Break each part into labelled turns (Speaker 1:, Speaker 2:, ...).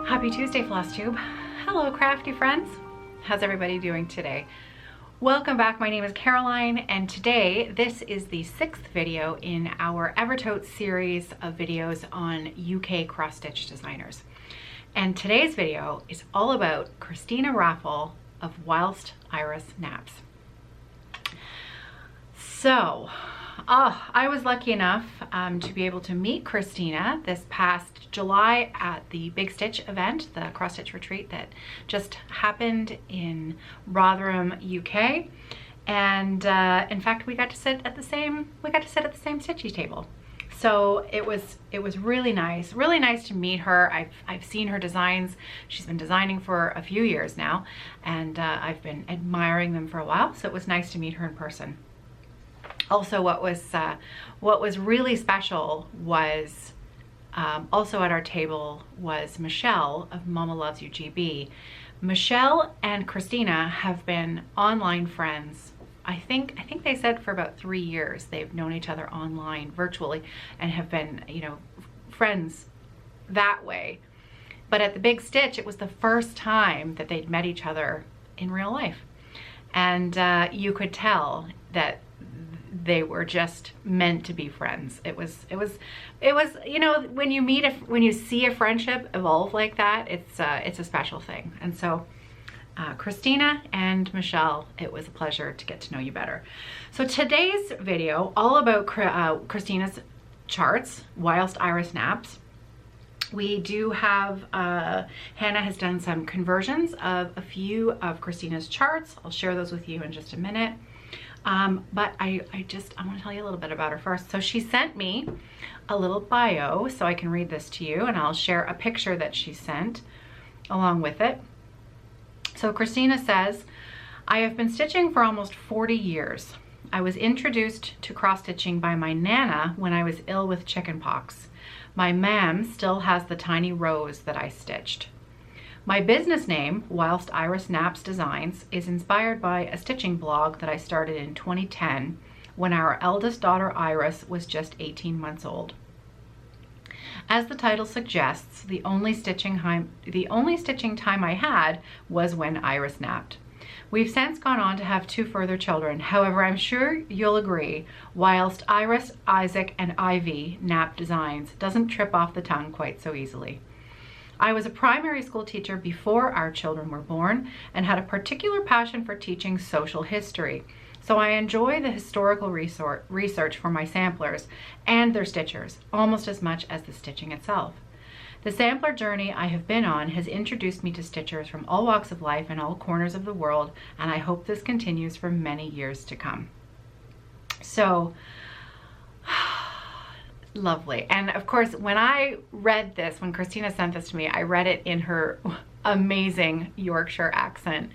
Speaker 1: Happy Tuesday, FlossTube. Hello, crafty friends. How's everybody doing today? Welcome back. My name is Caroline, and today this is the 6th video in our Evertote series of videos on UK cross-stitch designers. And today's video is all about Christina raffle of Whilst Iris Naps. So, I was lucky enough to be able to meet Christina this past July at the Big Stitch event, the cross stitch retreat that just happened in Rotherham, UK. And in fact, we got to sit at the same stitchy table. So it was really nice to meet her. I've seen her designs. She's been designing for a few years now, and I've been admiring them for a while. So it was nice to meet her in person. Also, what was really special was also at our table was Michelle of Mama Loves You GB. Michelle and Christina have been online friends. I think they said for about 3 years they've known each other online, virtually, and have been, friends that way. But at the Big Stitch, it was the first time that they'd met each other in real life, and you could tell that they were just meant to be friends. It was when you see a friendship evolve like that, it's a special thing. And so Christina and Michelle, it was a pleasure to get to know you better. So today's video, all about Christina's charts, Whilst Iris Naps. We do have, Hannah has done some conversions of a few of Christina's charts. I'll share those with you in just a minute. But I want to tell you a little bit about her first. So she sent me a little bio, so I can read this to you, and I'll share a picture that she sent along with it. So Christina says, I have been stitching for almost 40 years. I was introduced to cross-stitching by my Nana when I was ill with chickenpox. My mam still has the tiny rose that I stitched. My business name, Whilst Iris Naps Designs, is inspired by a stitching blog that I started in 2010 when our eldest daughter Iris was just 18 months old. As the title suggests, the only stitching time I had was when Iris napped. We've since gone on to have 2 further children. However, I'm sure you'll agree, Whilst Iris, Isaac, and Ivy Nap Designs doesn't trip off the tongue quite so easily. I was a primary school teacher before our children were born and had a particular passion for teaching social history. So I enjoy the historical research for my samplers and their stitchers almost as much as the stitching itself. The sampler journey I have been on has introduced me to stitchers from all walks of life and all corners of the world, and I hope this continues for many years to come. So, lovely. And of course, when I read this, when Christina sent this to me, I read it in her amazing Yorkshire accent.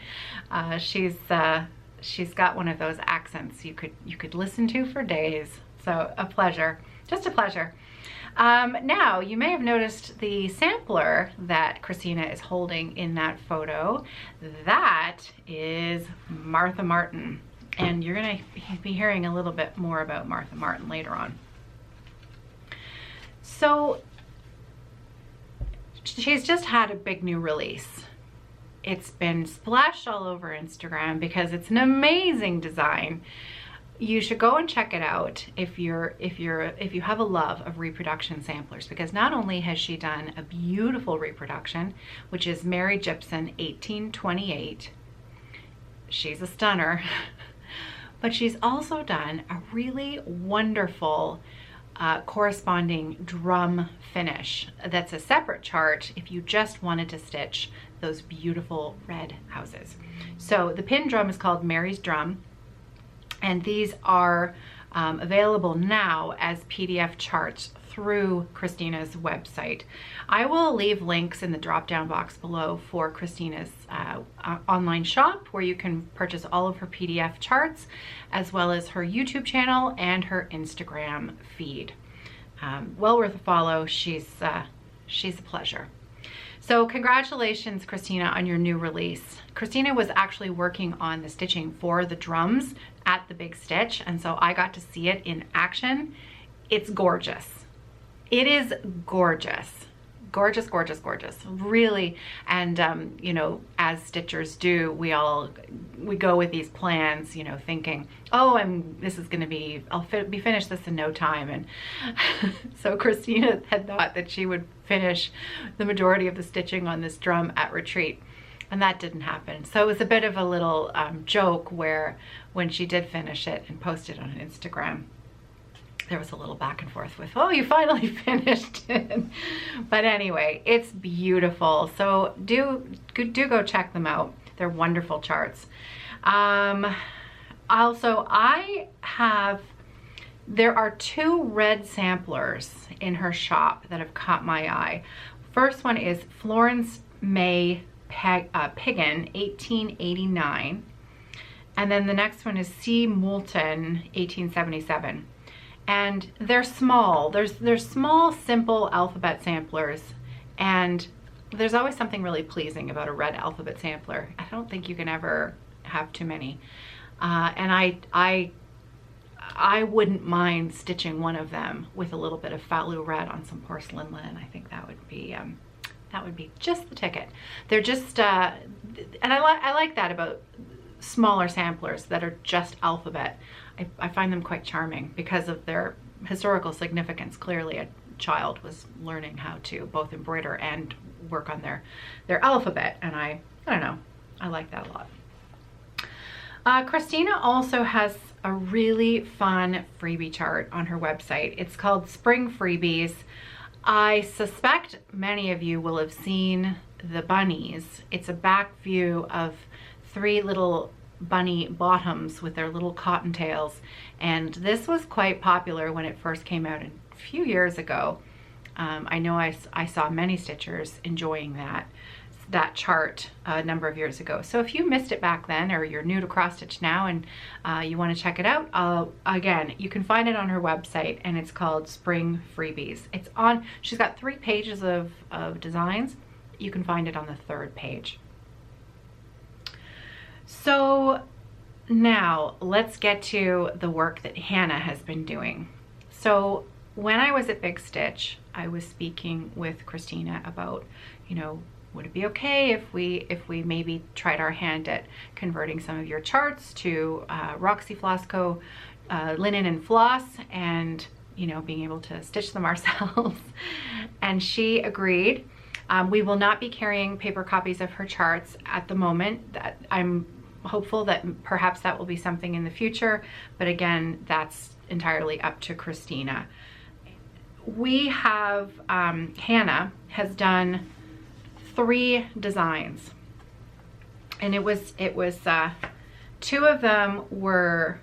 Speaker 1: She's got one of those accents you could listen to for days. So a pleasure, just a pleasure. Now, you may have noticed the sampler that Christina is holding in that photo. That is Martha Martin. And you're gonna be hearing a little bit more about Martha Martin later on. So she's just had a big new release. It's been splashed all over Instagram because it's an amazing design. You should go and check it out if you have a love of reproduction samplers, because not only has she done a beautiful reproduction, which is Mary Gibson 1828. She's a stunner. But she's also done a really wonderful corresponding drum finish that's a separate chart if you just wanted to stitch those beautiful red houses. So the pin drum is called Mary's Drum, and these are available now as PDF charts through Christina's website. I will leave links in the drop-down box below for Christina's online shop, where you can purchase all of her PDF charts, as well as her YouTube channel and her Instagram feed. Well worth a follow. She's a pleasure. So congratulations, Christina, on your new release. Christina was actually working on the stitching for the drums at the Big Stitch, and so I got to see it in action. It's gorgeous. It is gorgeous. gorgeous, gorgeous, gorgeous, really. And you know, as stitchers do, we go with these plans, you know, thinking, oh, this is going to be, I'll be finished this in no time. And so Christina had thought that she would finish the majority of the stitching on this drum at retreat, and that didn't happen. So it was a bit of a little joke where when she did finish it and post it on Instagram, there was a little back and forth with, oh, you finally finished it. But anyway, it's beautiful. So do go check them out. They're wonderful charts. Also, there are 2 red samplers in her shop that have caught my eye. First one is Florence May Piggin, 1889. And then the next one is C. Moulton, 1877. And they're small. They're small, simple alphabet samplers, and there's always something really pleasing about a red alphabet sampler. I don't think you can ever have too many. And I wouldn't mind stitching one of them with a little bit of Falu red on some porcelain linen. I think that would be just the ticket. They're just and I like that about smaller samplers that are just alphabet. I find them quite charming because of their historical significance. Clearly a child was learning how to both embroider and work on their alphabet, and I don't know, I like that a lot. Christina also has a really fun freebie chart on her website. It's called Spring Freebies. I suspect many of you will have seen the bunnies. It's a back view of 3 little bunny bottoms with their little cottontails, and this was quite popular when it first came out a few years ago. I know I saw many stitchers enjoying that chart a number of years ago. So if you missed it back then, or you're new to cross stitch now and you want to check it out, again, you can find it on her website, and it's called Spring Freebies. She's got 3 pages of designs. You can find it on the 3rd page. So now let's get to the work that Hannah has been doing. So when I was at Big Stitch, I was speaking with Christina about, you know, would it be okay if we maybe tried our hand at converting some of your charts to Roxy Floss Co linen and floss, and, you know, being able to stitch them ourselves. And she agreed. We will not be carrying paper copies of her charts at the moment. That I'm hopeful that perhaps that will be something in the future, but again, that's entirely up to Christina. We have Hannah has done 3 designs, and it was 2 of them were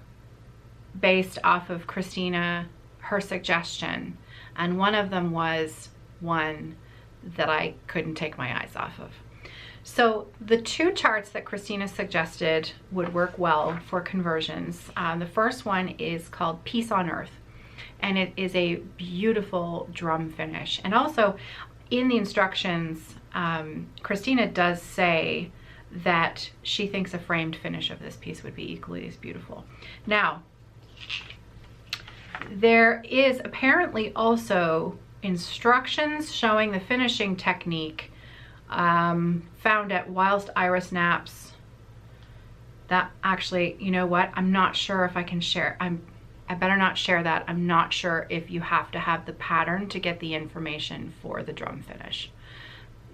Speaker 1: based off of Christina, her suggestion, and one of them was one that I couldn't take my eyes off of. So the 2 charts that Christina suggested would work well for conversions. The first one is called Peace on Earth, and it is a beautiful drum finish. And also in the instructions, Christina does say that she thinks a framed finish of this piece would be equally as beautiful. Now, there is apparently also instructions showing the finishing technique found at Whilst Iris Naps. That actually, you know what, I'm not sure if I can share. I better not share that. I'm not sure if you have to have the pattern to get the information for the drum finish.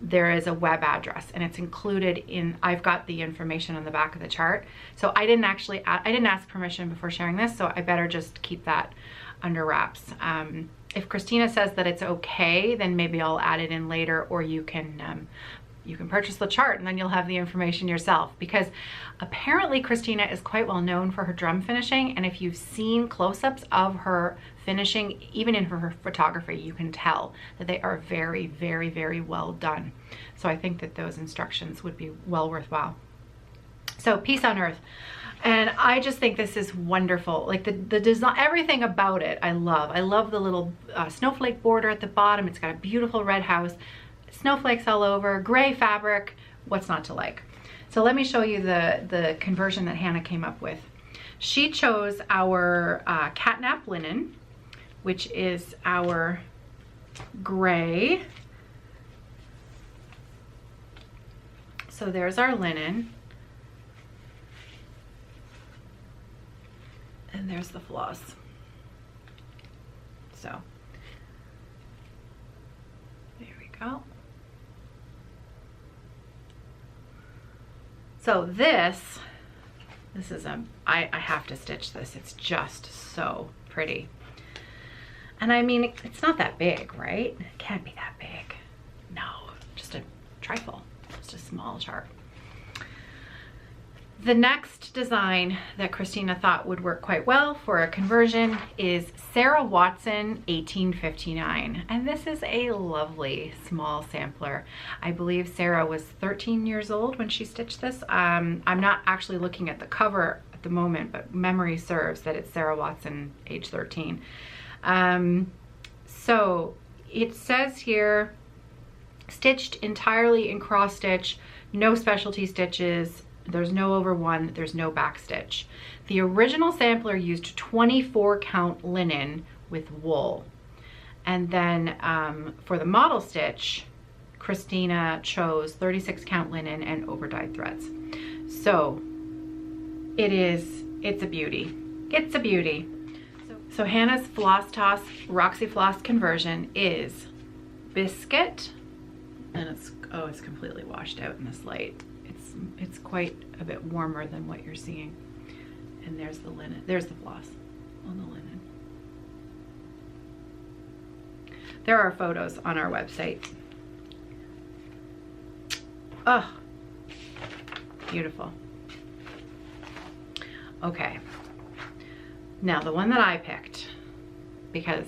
Speaker 1: There is a web address, and it's included in, I've got the information on the back of the chart. So I didn't ask permission before sharing this, so I better just keep that under wraps. If Christina says that it's okay, then maybe I'll add it in later, or you can purchase the chart and then you'll have the information yourself, because apparently Christina is quite well known for her drum finishing, and if you've seen close-ups of her finishing, even in her photography, you can tell that they are very, very, very well done. So I think that those instructions would be well worthwhile. So Peace on Earth. And I just think this is wonderful. Like the design, everything about it, I love. I love the little snowflake border at the bottom. It's got a beautiful red house, snowflakes all over, gray fabric. What's not to like? So let me show you the conversion that Hannah came up with. She chose our catnap linen, which is our gray So there's our linen. And there's the floss. So there we go. So this is I have to stitch this. It's just so pretty. And I mean, it's not that big, right? It can't be that big. No, just a trifle, just a small chart. The next design that Christina thought would work quite well for a conversion is Sarah Watson 1859. And this is a lovely small sampler. I believe Sarah was 13 years old when she stitched this. I'm not actually looking at the cover at the moment, but memory serves that it's Sarah Watson, age 13. So it says here, stitched entirely in cross stitch, no specialty stitches. There's no over one, there's no back stitch. The original sampler used 24 count linen with wool. And then for the model stitch, Christina chose 36 count linen and over dyed threads. So it's a beauty. It's a beauty. So Hannah's Floss Toss Roxy Floss conversion is biscuit, and it's completely washed out in this light. It's quite a bit warmer than what you're seeing. And there's the linen. There's the floss on the linen. There are photos on our website. Oh, beautiful. Okay. Now the one that I picked, because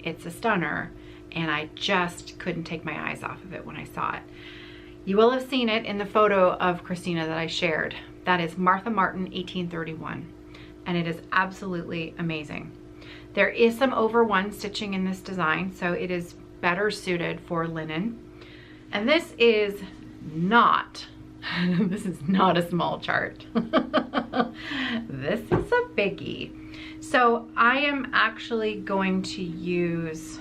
Speaker 1: it's a stunner and I just couldn't take my eyes off of it when I saw it. You will have seen it in the photo of Christina that I shared. That is Martha Martin 1831, and it is absolutely amazing. There is some over one stitching in this design, so it is better suited for linen. And this is not a small chart. This is a biggie. So I am actually going to use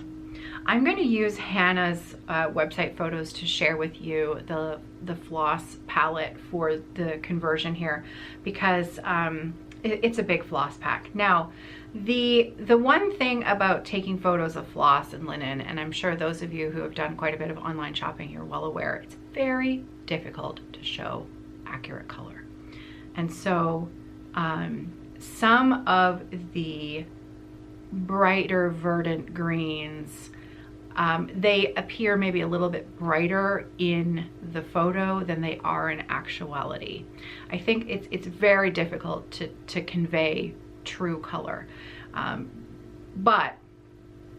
Speaker 1: Hannah's website photos to share with you the floss palette for the conversion here, because it's a big floss pack. Now, the one thing about taking photos of floss and linen, and I'm sure those of you who have done quite a bit of online shopping, you're well aware, it's very difficult to show accurate color. And so some of the brighter verdant greens, they appear maybe a little bit brighter in the photo than they are in actuality. I think it's very difficult to convey true color. But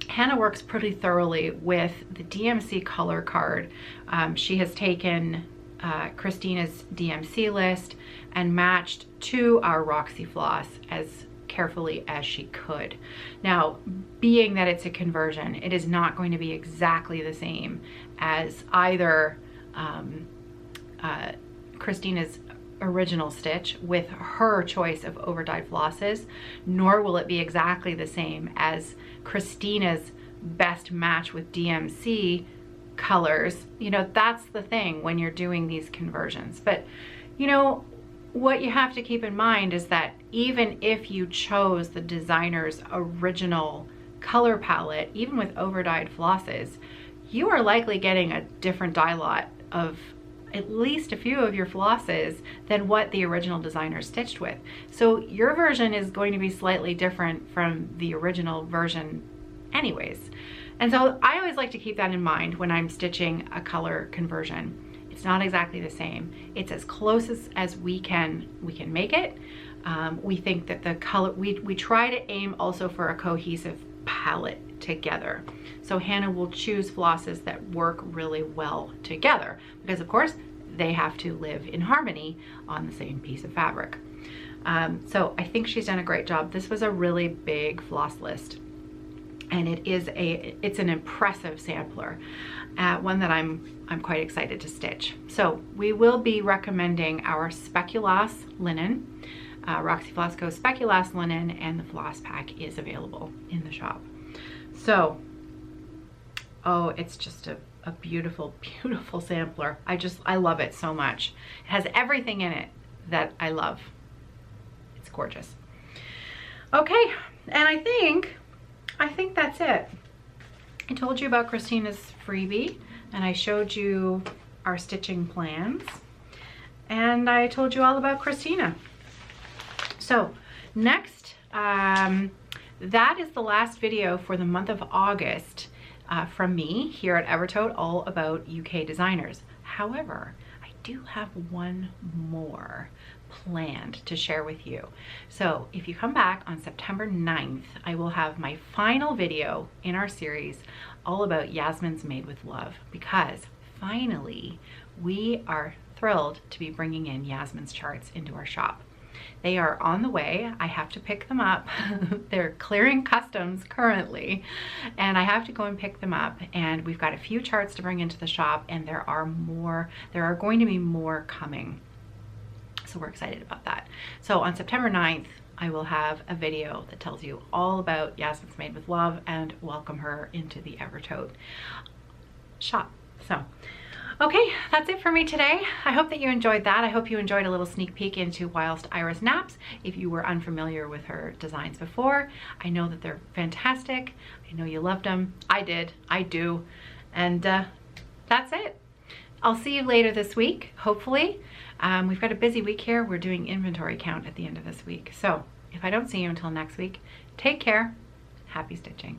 Speaker 1: Hannah works pretty thoroughly with the DMC color card. She has taken Christina's DMC list and matched to our Roxy Floss as carefully as she could. Now, being that it's a conversion, it is not going to be exactly the same as either Christina's original stitch with her choice of over dyed flosses, nor will it be exactly the same as Christina's best match with DMC colors. You know, that's the thing when you're doing these conversions. But you know, what you have to keep in mind is that even if you chose the designer's original color palette, even with over dyed flosses, you are likely getting a different dye lot of at least a few of your flosses than what the original designer stitched with. So your version is going to be slightly different from the original version anyways. And so I always like to keep that in mind when I'm stitching a color conversion. It's not exactly the same. It's as close as we can make it. We think that the color, we try to aim also for a cohesive palette together. So Hannah will choose flosses that work really well together, because of course they have to live in harmony on the same piece of fabric. So I think she's done a great job. This was a really big floss list, and it's an impressive sampler, one that I'm quite excited to stitch. So we will be recommending our Speculoos linen, Roxy Floss Co Speculoos linen, and the floss pack is available in the shop. So, oh, it's just a beautiful, beautiful sampler. I love it so much. It has everything in it that I love. It's gorgeous. Okay, and I think that's it. I told you about Christina's freebie, and I showed you our stitching plans, and I told you all about Christina. So next, that is the last video for the month of August from me here at Evertote, all about UK designers. However, I do have one more planned to share with you. So if you come back on September 9th, I will have my final video in our series all about Yasmin's Made with Love, because finally we are thrilled to be bringing in Yasmin's charts into our shop. They are on the way. I have to pick them up. They're clearing customs currently, and I have to go and pick them up. And we've got a few charts to bring into the shop, and there are going to be more coming. So we're excited about that. So on September 9th, I will have a video that tells you all about Yasmin's Made with Love and welcome her into the Evertote shop. So, okay, that's it for me today. I hope that you enjoyed that. I hope you enjoyed a little sneak peek into Whilst Iris Naps. If you were unfamiliar with her designs before, I know that they're fantastic. I know you loved them. I did. I do. And that's it. I'll see you later this week, hopefully. We've got a busy week here. We're doing inventory count at the end of this week. So if I don't see you until next week, take care. Happy stitching.